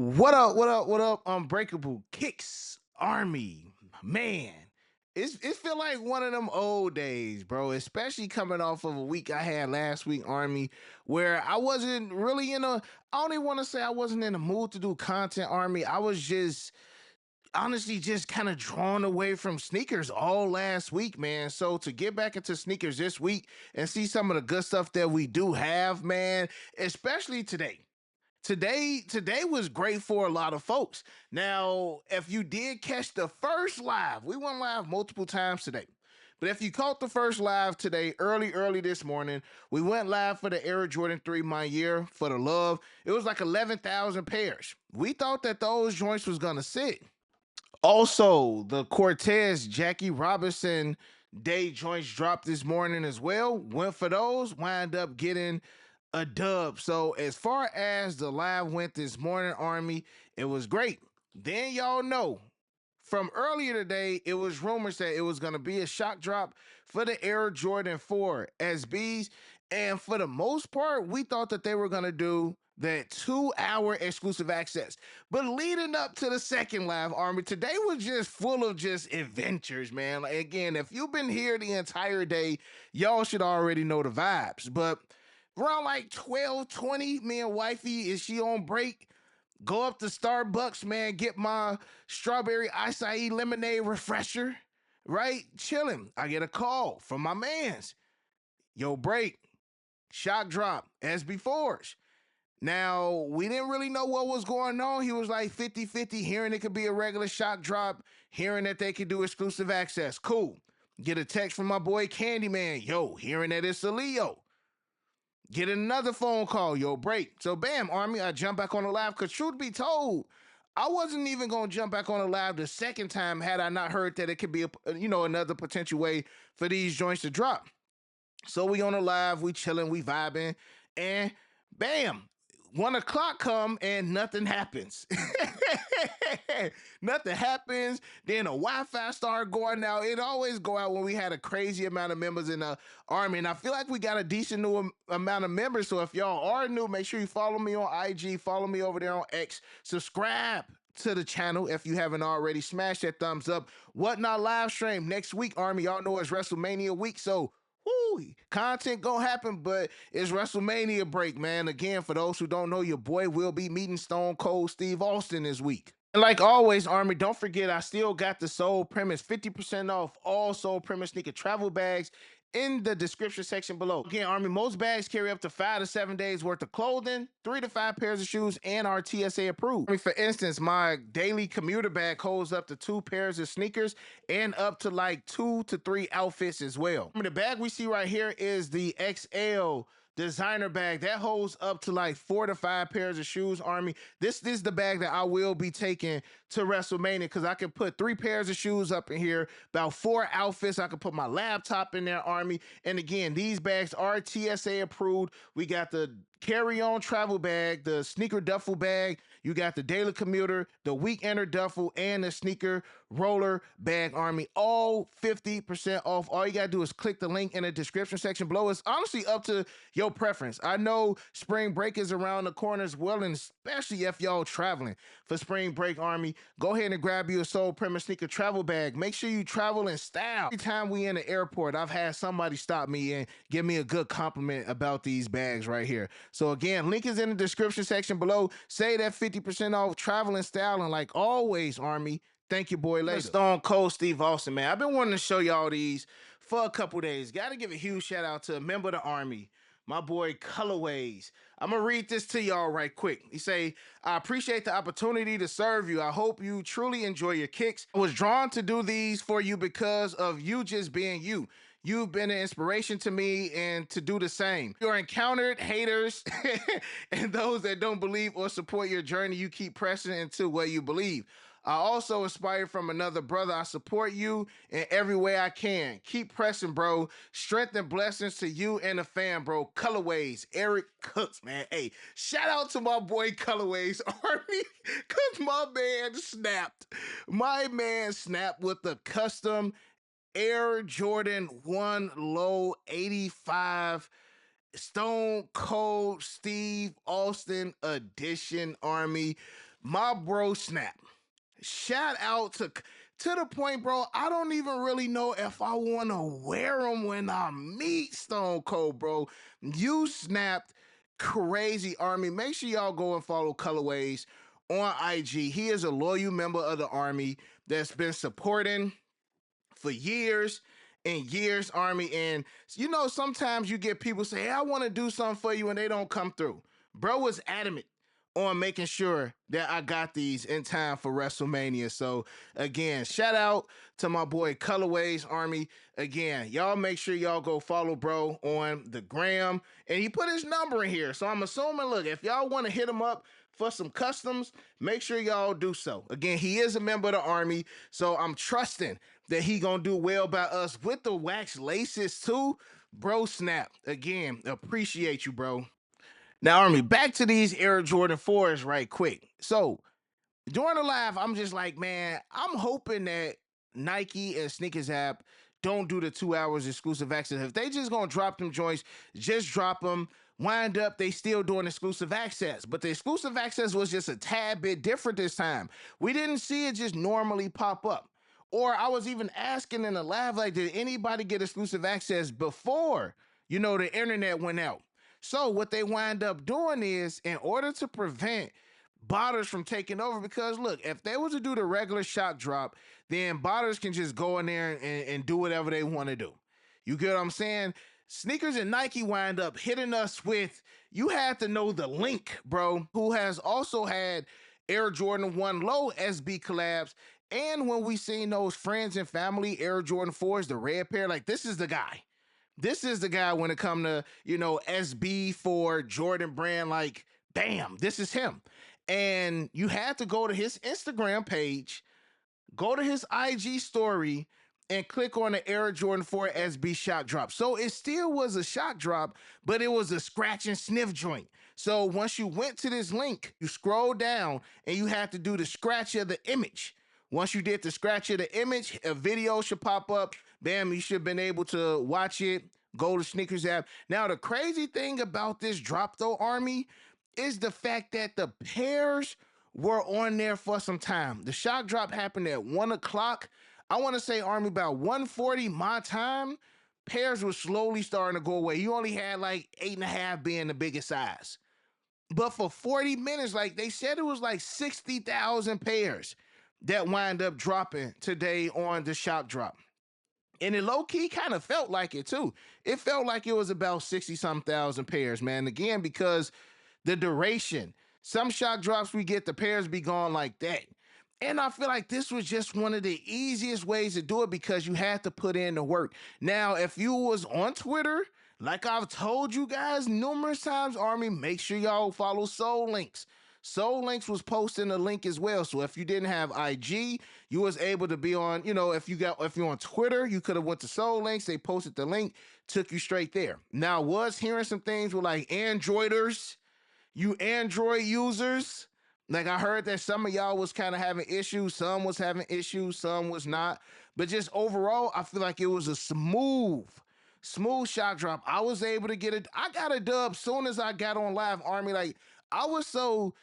What up? What up? What up? Unbreakable Kicks Army, man. It feel like one of them old days, bro. Especially coming off of a week I had last week, Army, where I wasn't really in a. I don't even want to say I wasn't in the mood to do content, Army. I was just honestly just kind of drawn away from sneakers all last week, man. So to get back into sneakers this week and see some of the good stuff that we do have, man, especially today. Today was great for a lot of folks. Now, if you did catch the first live, we went live multiple times today. But if you caught the first live today, early this morning, we went live for the Air Jordan 3 My Year for the love. It was like 11,000 pairs. We thought that those joints was gonna sit. Also, the Cortez Jackie Robinson day joints dropped this morning as well. Went for those, wind up getting a dub. So as far as the live went this morning, Army, it was great. Then y'all know from earlier today, it was rumors that it was going to be a shock drop for the Air Jordan 4 SBs. And for the most part, we thought that they were going to do that 2 hour exclusive access. But leading up to the second live, Army, today was just full of just adventures, man. Like, again, if you've been here the entire day, y'all should already know the vibes. But around like 12:20, me and wifey, is she on break? Go up to Starbucks, man, get my strawberry acai lemonade refresher, right? Chilling. I get a call from my mans. Yo, break, shock drop, SB4s. Now, we didn't really know what was going on. He was like 50-50, hearing it could be a regular shock drop, hearing that they could do exclusive access. Cool. Get a text from my boy Candyman. Yo, hearing that it's a Leo. Get another phone call, yo, break. So bam, Army, I jump back on the live. Cause truth be told, I wasn't even gonna jump back on the live the second time had I not heard that it could be another potential way for these joints to drop. So we on the live, we chilling, we vibing, and bam, 1 o'clock come and nothing happens. Nothing happens. Then a Wi-Fi started going out. It always go out when we had a crazy amount of members in the army, and I feel like we got a decent new amount of members. So if y'all are new, make sure you follow me on IG, follow me over there on X, subscribe to the channel if you haven't already. Smash that thumbs up. Whatnot live stream next week, Army. Y'all know it's WrestleMania week, so woo, content gonna happen, but it's WrestleMania break, man. Again, for those who don't know, your boy will be meeting Stone Cold Steve Austin this week. And like always, Army, don't forget, I still got the Soul Premise 50% off all Soul Premise sneaker travel bags in the description section below. Again, Army, most bags carry up to 5 to 7 days worth of clothing, 3 to 5 pairs of shoes, and are TSA approved. Army, for instance, my daily commuter bag holds up to 2 pairs of sneakers and up to like 2 to 3 outfits as well. Army, the bag we see right here is the XL designer bag that holds up to like 4 to 5 pairs of shoes. Army, this is the bag that I will be taking to WrestleMania because I can put 3 pairs of shoes up in here, about 4 outfits. I can put my laptop in there, Army. And again, these bags are TSA approved. We got the carry-on travel bag, the sneaker duffel bag. You got the daily commuter, the weekender duffel, and the sneaker roller bag, Army. All 50% off. All you gotta do is click the link in the description section below. It's honestly up to your preference. I know spring break is around the corner as well, and especially if y'all traveling for spring break, Army, go ahead and grab you a Soul Premise sneaker travel bag. Make sure you travel in style. Every time we in the airport, I've had somebody stop me and give me a good compliment about these bags right here. So again, link is in the description section below. Say that 50% off travel in style, and like always, Army, thank you, boy, later. Stone Cold Steve Austin, man. I've been wanting to show y'all these for a couple days. Got to give a huge shout out to a member of the Army, my boy Colorways. I'm gonna read this to y'all right quick. He say, I appreciate the opportunity to serve you. I hope you truly enjoy your kicks. I was drawn to do these for you because of you just being you. You've been an inspiration to me and to do the same. You're encountered haters and those that don't believe or support your journey. You keep pressing into what you believe. I also inspired from another brother. I support you in every way I can. Keep pressing, bro. Strength and blessings to you and the fam, bro. Colorways, Eric Cooks, man. Hey, shout out to my boy Colorways Army, cause my man snapped. My man snapped with the custom Air Jordan 1 Low 85 Stone Cold Steve Austin edition, Army. My bro Snap. Shout out to the point, bro. I don't even really know if I want to wear them when I meet Stone Cold, bro. You snapped crazy army. Make sure y'all go and follow Colorways on IG. He is a loyal member of the army that's been supporting for years and years, Army. And you know, sometimes you get people say, hey, I want to do something for you, and they don't come through. Bro was adamant on making sure that I got these in time for WrestleMania. So again, shout out to my boy Colorways Army. Again, y'all make sure y'all go follow bro on the gram. And he put his number in here. So I'm assuming, look, if y'all want to hit him up for some customs, make sure y'all do so. Again, he is a member of the army, so I'm trusting that he gonna do well by us with the wax laces too. Bro Snap, again, appreciate you, bro. Now, Army, back to these Air Jordan 4s right quick. So during the live, I'm just like, man, I'm hoping that Nike and Sneakers app don't do the 2 hours exclusive access. If they just gonna drop them joints, just drop them. Wind up, they still doing exclusive access, but the exclusive access was just a tad bit different this time. We didn't see it just normally pop up. Or I was even asking in the live, like, did anybody get exclusive access before, the internet went out? So what they wind up doing is, in order to prevent botters from taking over, because look, if they was to do the regular shot drop, then botters can just go in there and do whatever they want to do. You get what I'm saying? Sneakers and Nike wind up hitting us with, you had to know the link, bro, who has also had Air Jordan 1 Low SB collabs. And when we seen those friends and family Air Jordan 4s, the red pair, like, this is the guy. This is the guy when it come to, SB for Jordan brand, like, bam, this is him. And you had to go to his Instagram page, go to his IG story, and click on the Air Jordan 4 SB shot drop. So it still was a shot drop, but it was a scratch and sniff joint. So once you went to this link, you scroll down and you have to do the scratch of the image. Once you did the scratch of the image, a video should pop up. Bam, you should have been able to watch it. Go to Sneakers app. Now, the crazy thing about this drop, though, Army, is the fact that the pairs were on there for some time. The shock drop happened at 1 o'clock. I want to say, Army, about 1:40 my time, pairs were slowly starting to go away. You only had like 8.5 being the biggest size. But for 40 minutes, like they said, it was like 60,000 pairs that wind up dropping today on the shock drop. And it low key kind of felt like it too. It felt like it was about 60 some thousand pairs, man. Again, because the duration, some shock drops we get, the pairs be gone like that. And I feel like this was just one of the easiest ways to do it because you had to put in the work. Now, if you was on Twitter, like I've told you guys numerous times, Army, make sure y'all follow Soul Links. Soul Links was posting a link as well. So if you didn't have IG, you was able to be on, if you're on Twitter, you could have went to Soul Links. They posted the link, took you straight there. Now, I was hearing some things with like Androiders, you Android users. Like I heard that some of y'all was kind of having issues, some was having issues, some was not. But just overall, I feel like it was a smooth shot drop. I was able to get it. I got a dub soon as I got on live, Army. Like I was so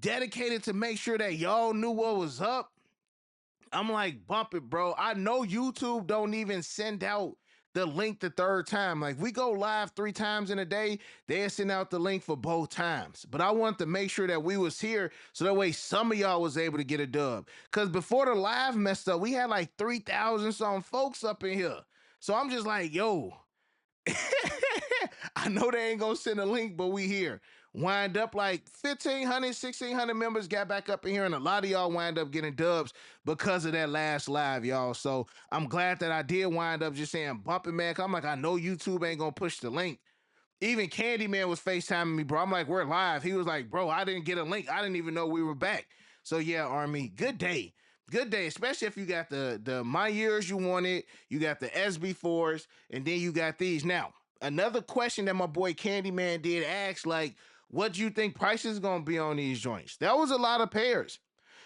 dedicated to make sure that y'all knew what was up. I'm like, bump it, bro. I know YouTube don't even send out the link the third time. Like we go live 3 times in a day, they send out the link for both times. But I wanted to make sure that we was here so that way some of y'all was able to get a dub. Cause before the live messed up, we had like 3,000 some folks up in here. So I'm just like, yo, I know they ain't gonna send a link, but we here. Wind up like 1,500, 1,600 members got back up in here, and a lot of y'all wind up getting dubs because of that last live, y'all. So I'm glad that I did wind up just saying bumping, man. I'm like, I know YouTube ain't gonna push the link. Even Candyman was FaceTiming me, bro. I'm like, we're live. He was like, bro, I didn't get a link. I didn't even know we were back. So yeah, Army, good day. Good day, especially if you got the my years you wanted, you got the SB4s, and then you got these. Now, another question that my boy Candyman did ask, like, what do you think price is gonna be on these joints? That was a lot of pairs.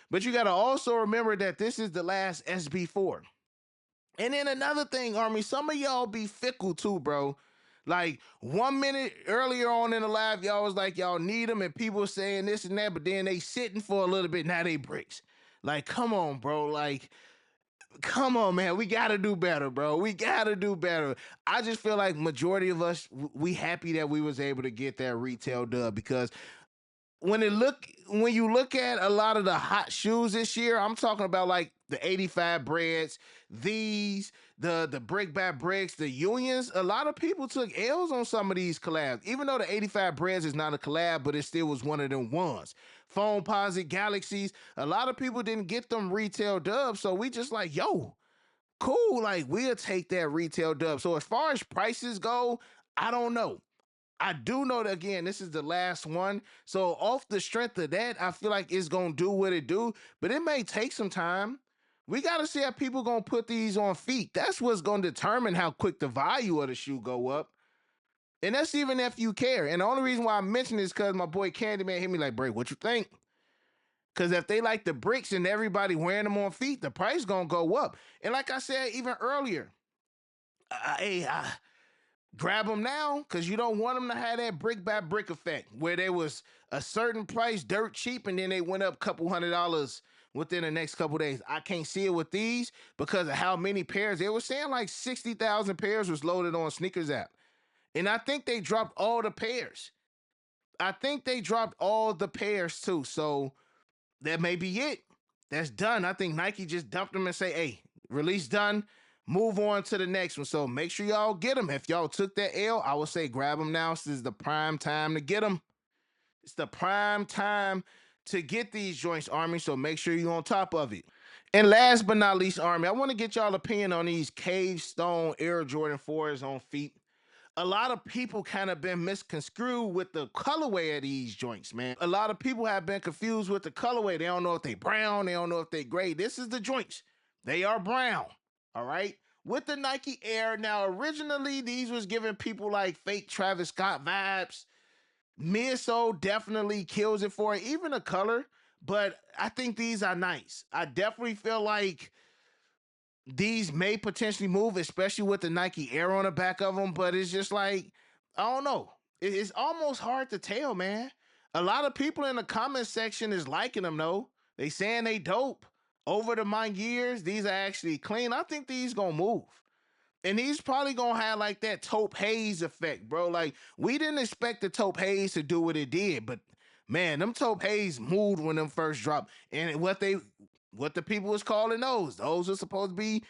But you gotta also remember that this is the last SB4. And then another thing, Army, some of y'all be fickle too, bro. Like 1 minute earlier on in the live, y'all was like y'all need them, and people saying this and that, but then they sitting for a little bit. Now they bricks. Like, come on, bro. Like, come on, man. We gotta do better, bro. We gotta do better. I just feel like majority of us, we happy that we was able to get that retail dub because when you look at a lot of the hot shoes this year, I'm talking about like the 85 breads, these, the brick by bricks, the unions. A lot of people took L's on some of these collabs. Even though the 85 breads is not a collab, but it still was one of them ones. Phone Posit Galaxies, a lot of people didn't get them retail dubs. So we just like, yo, cool. Like we'll take that retail dub. So as far as prices go, I don't know. I do know that again, this is the last one. So off the strength of that, I feel like it's gonna do what it do, but it may take some time. We gotta see how people gonna put these on feet. That's what's gonna determine how quick the value of the shoe go up. And that's even if you care. And the only reason why I mention this because my boy Candyman hit me like, "Break, what you think?" Because if they like the bricks and everybody wearing them on feet, the price gonna go up. And like I said even earlier, hey, grab them now because you don't want them to have that brick by brick effect where there was a certain price dirt cheap and then they went up a couple $100 within the next couple days. I can't see it with these because of how many pairs. They were saying like 60,000 pairs was loaded on sneakers app, and I think they dropped all the pairs. I think they dropped all the pairs too. So that may be it. That's done. I think Nike just dumped them and say, "Hey, release done. Move on to the next one." So make sure y'all get them. If y'all took that L, I would say grab them now. This is the prime time to get them. It's the prime time to get these joints, Army. So make sure you're on top of it. And last but not least, Army, I want to get y'all opinion on these Cave Stone Air Jordan 4s on feet. A lot of people kind of been misconstrued with the colorway of these joints, man. A lot of people have been confused with the colorway. They don't know if they brown, they don't know if they gray. This is the joints. They are brown. All right. With the Nike Air. Now, originally, these was giving people like fake Travis Scott vibes. Midsole definitely kills it for it, even the color. But I think these are nice. I definitely feel like these may potentially move, especially with the Nike Air on the back of them. But it's just like, I don't know. It's almost hard to tell, man. A lot of people in the comment section is liking them, though. They saying they dope. Over the my years, these are actually clean. I think these gonna move. And he's probably gonna have like that Taupe Haze effect, bro. Like we didn't expect the Taupe Haze to do what it did, but man, them Taupe Haze moved when them first dropped. And what the people was calling those are supposed to be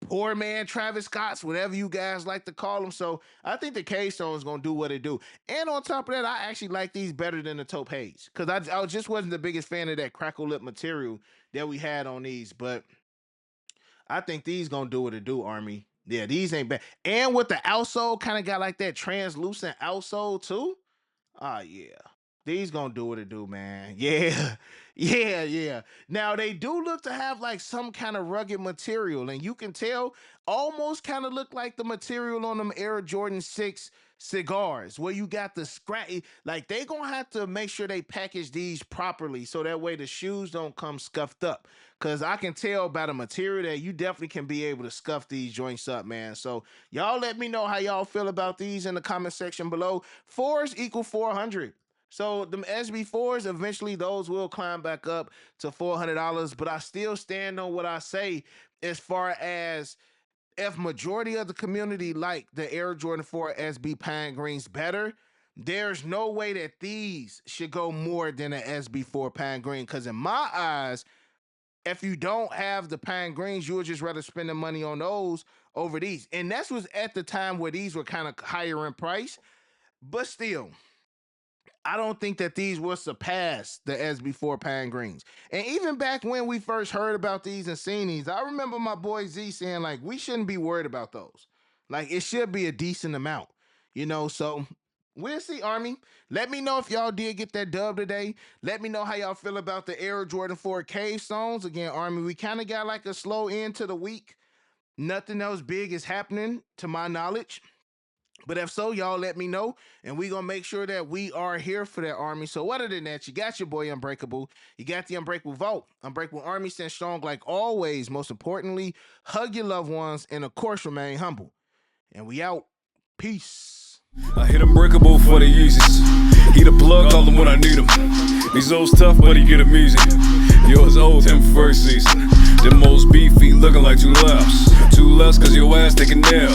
poor man Travis Scott's, whatever you guys like to call them. So I think the K Stone is gonna do what it do. And on top of that, I actually like these better than the Taupe Haze because I just wasn't the biggest fan of that crackle lip material that we had on these, but I think these gonna do what it do, Army. Yeah, these ain't bad. And with the outsole, kind of got like that translucent outsole too. Ah, yeah. These gonna do what it do, man. Yeah, yeah, yeah. Now they do look to have like some kind of rugged material, and you can tell almost kind of look like the material on them Air Jordan 6 cigars, where you got the scratch. Like they gonna have to make sure they package these properly, so that way the shoes don't come scuffed up. Cause I can tell by the material that you definitely can be able to scuff these joints up, man. So y'all let me know how y'all feel about these in the comment section below. Fours equal 400. So them SB4s, eventually those will climb back up to $400, but I still stand on what I say as far as if majority of the community like the Air Jordan 4 SB Pine Greens better, there's no way that these should go more than an SB4 Pine Green. Because in my eyes, if you don't have the Pine Greens, you would just rather spend the money on those over these. And that was at the time where these were kind of higher in price, but still I don't think that these will surpass the SB4 Pine Greens. And even back when we first heard about these and seen these, I remember my boy Z saying, like, we shouldn't be worried about those. Like, it should be a decent amount, you know? So we'll see, Army. Let me know if y'all did get that dub today. Let me know how y'all feel about the Air Jordan 4 Cave Stones. Again, Army, we kind of got like a slow end to the week. Nothing else big is happening to my knowledge. But if so, y'all let me know, and we gonna make sure that we are here for that, Army. So other than that, you got your boy Unbreakable. You got the Unbreakable Vault. Unbreakable Army stand strong like always. Most importantly, hug your loved ones and of course remain humble. And we out. Peace. I hit unbreakable for the Yeezys. He the plug, call him when I need him. These old's tough, but he get him easy. Yours old, him first season. Them most beefy, looking like 2 lefts. 2 lefts, cause your ass taking nail.